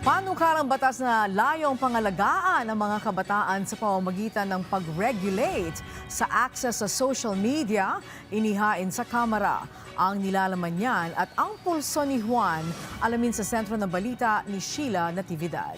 Panukalang batas na layong pangalagaan ang mga kabataan sa pamamagitan ng pag-regulate sa access sa social media, inihain sa Kamara. Ang nilalaman niyan at ang pulso ni Juan, alamin sa sentro ng balita ni Sheila Natividad.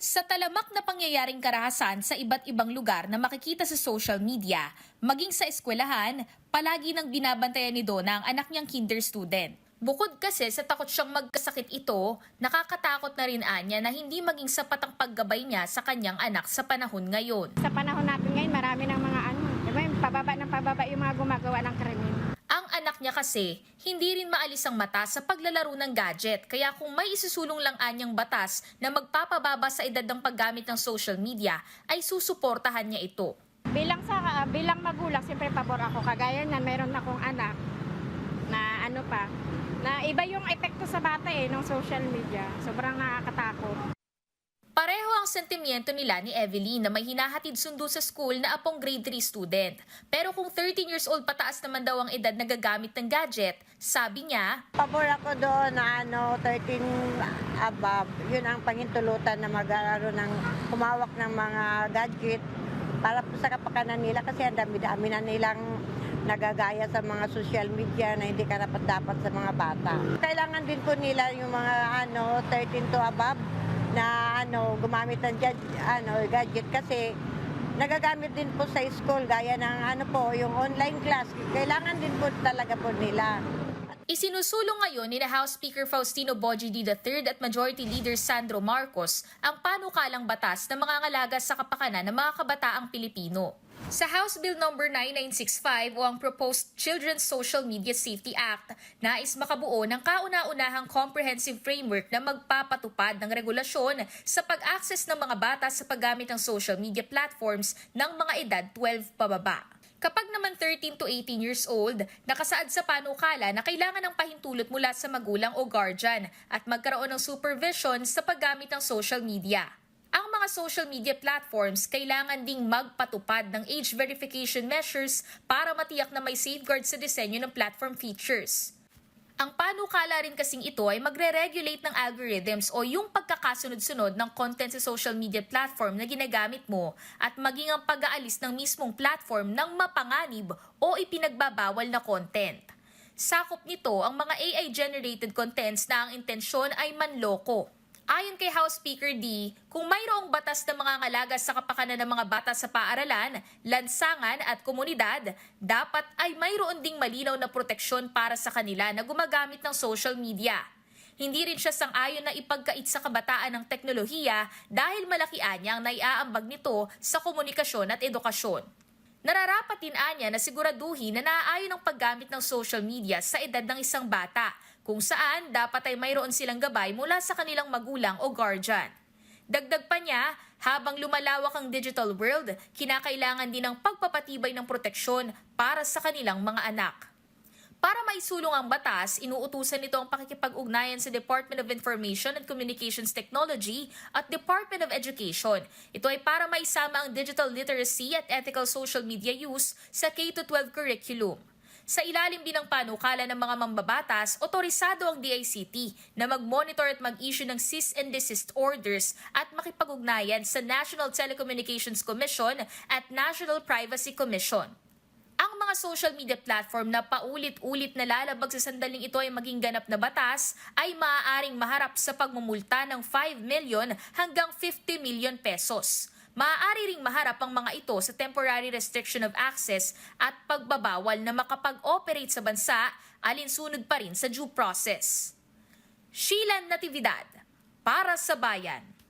Sa talamak na pangyayaring karahasan sa iba't ibang lugar na makikita sa social media, maging sa eskwelahan, palagi nang binabantayan ni Donna ang anak niyang kinder student. Bukod kasi sa takot siyang magkasakit ito, nakakatakot na rin anya na hindi maging sapat ang paggabay niya sa kanyang anak sa panahon ngayon. Sa panahon natin ngayon, marami ng mga pababa yung mga gumagawa ng krimen. Ang anak niya kasi, hindi rin maalis ang mata sa paglalaro ng gadget. Kaya kung may isusulong lang anyang batas na magpapababa sa edad ng paggamit ng social media, ay susuportahan niya ito. Bilang magulang, siyempre pabor ako. Kagaya niyan, meron akong anak na na iba yung epekto sa bata ng social media. Sobrang nakakatakot. Pareho ang sentimiento nila ni Evelyn na may hinahatid sundo sa school na apong grade 3 student. Pero kung 13 years old pataas naman daw ang edad na gagamit ng gadget, sabi niya, pabor ako doon na 13 above. Yun ang pangintulutan na mag-aaral ng humawak ng mga gadget para po sa kapakanan nila kasi ang dami-dami na nilang nagagaya sa mga social media na hindi karapat-dapat sa mga bata. Kailangan din po nila yung mga 13 to above na gumamit ng gadget kasi nagagamit din po sa school gaya ng yung online class. Kailangan din po talaga po nila. Isinusulong ngayon ni House Speaker Faustino Bogie III at Majority Leader Sandro Marcos ang panukalang batas na mangangalaga sa kapakanan ng mga kabataang Pilipino. Sa House Bill No. 9965 o ang Proposed Children's Social Media Safety Act, nais makabuo ng kauna-unahang comprehensive framework na magpapatupad ng regulasyon sa pag-access ng mga bata sa paggamit ng social media platforms ng mga edad 12 pababa. Kapag naman 13 to 18 years old, nakasaad sa panukala na kailangan ng pahintulot mula sa magulang o guardian at magkaroon ng supervision sa paggamit ng social media. Ang mga social media platforms kailangan ding magpatupad ng age verification measures para matiyak na may safeguard sa disenyo ng platform features. Ang panukala rin kasing ito ay magre-regulate ng algorithms o yung pagkakasunod-sunod ng content sa social media platform na ginagamit mo at maging ang pag-aalis ng mismong platform ng mapanganib o ipinagbabawal na content. Sakop nito ang mga AI-generated contents na ang intensyon ay manloko. Ayon kay House Speaker D, kung mayroong batas na mangangalaga sa kapakanan ng mga bata sa paaralan, lansangan at komunidad, dapat ay mayroon ding malinaw na proteksyon para sa kanila na gumagamit ng social media. Hindi rin siya sang-ayon na ipagkait sa kabataan ng teknolohiya dahil malaki anyang naiaambag nito sa komunikasyon at edukasyon. Nararapat din anya na siguraduhin na naaayon ang paggamit ng social media sa edad ng isang bata, kung saan dapat ay mayroon silang gabay mula sa kanilang magulang o guardian. Dagdag pa niya, habang lumalawak ang digital world, kinakailangan din ng pagpapatibay ng proteksyon para sa kanilang mga anak. Para maisulong ang batas, inuutusan nito ang pakikipag-ugnayan sa Department of Information and Communications Technology at Department of Education. Ito ay para maisama ang digital literacy at ethical social media use sa K-12 curriculum. Sa ilalim din ng panukala ng mga mambabatas, otorisado ang DICT na mag-monitor at mag-issue ng cease and desist orders at makipag-ugnayan sa National Telecommunications Commission at National Privacy Commission. Ang mga social media platform na paulit-ulit na lalabag sa sandaling ito ay maging ganap na batas ay maaaring maharap sa pagmumulta ng 5 million hanggang 50 million pesos. Maaari ring maharap ang mga ito sa temporary restriction of access at pagbabawal na makapag-operate sa bansa, alinsunod pa rin sa due process. Sheila Natividad, para sa Bayan.